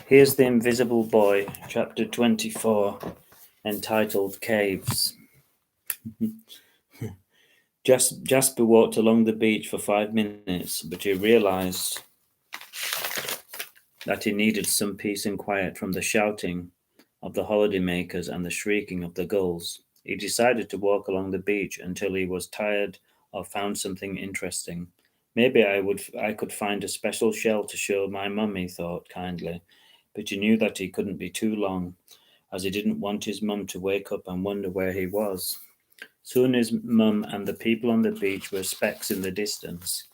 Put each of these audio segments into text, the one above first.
Here's the Invisible Boy, chapter 24, entitled Caves. Jasper walked along the beach for 5 minutes, but he realized that he needed some peace and quiet from the shouting of the holidaymakers and the shrieking of the gulls. He decided to walk along the beach until he was tired or found something interesting. Maybe I could find a special shell to show my mum, he thought kindly, but he knew that he couldn't be too long, as he didn't want his mum to wake up and wonder where he was. Soon his mum and the people on the beach were specks in the distance,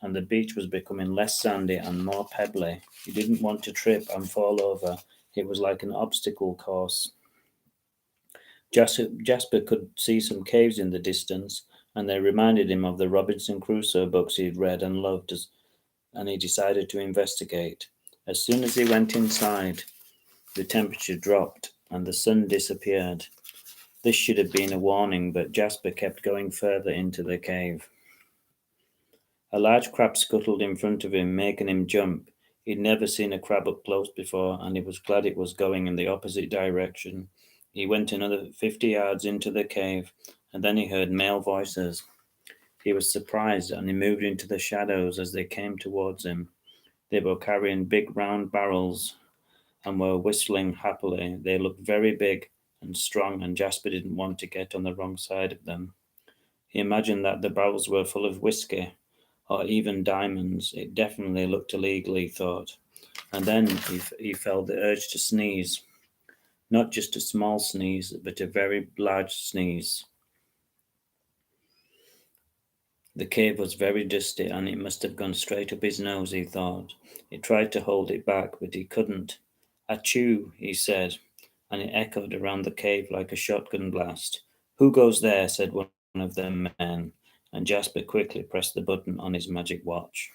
and the beach was becoming less sandy and more pebbly. He didn't want to trip and fall over. It was like an obstacle course. Jasper could see some caves in the distance, and they reminded him of the Robinson Crusoe books he'd read and loved, and he decided to investigate. As soon as he went inside, the temperature dropped and the sun disappeared. This should have been a warning, but Jasper kept going further into the cave. A large crab scuttled in front of him, making him jump. He'd never seen a crab up close before, and he was glad it was going in the opposite direction. He went another 50 yards into the cave, and then he heard male voices. He was surprised, and he moved into the shadows as they came towards him. They were carrying big round barrels and were whistling happily. They looked very big and strong, and Jasper didn't want to get on the wrong side of them. He imagined that the barrels were full of whiskey, or even diamonds. It definitely looked illegal, he thought. And then he felt the urge to sneeze. Not just a small sneeze, but a very large sneeze. The cave was very dusty, and it must have gone straight up his nose, he thought. He tried to hold it back, but he couldn't. "Achoo," he said, and it echoed around the cave like a shotgun blast. "Who goes there?" said one of the men, and Jasper quickly pressed the button on his magic watch.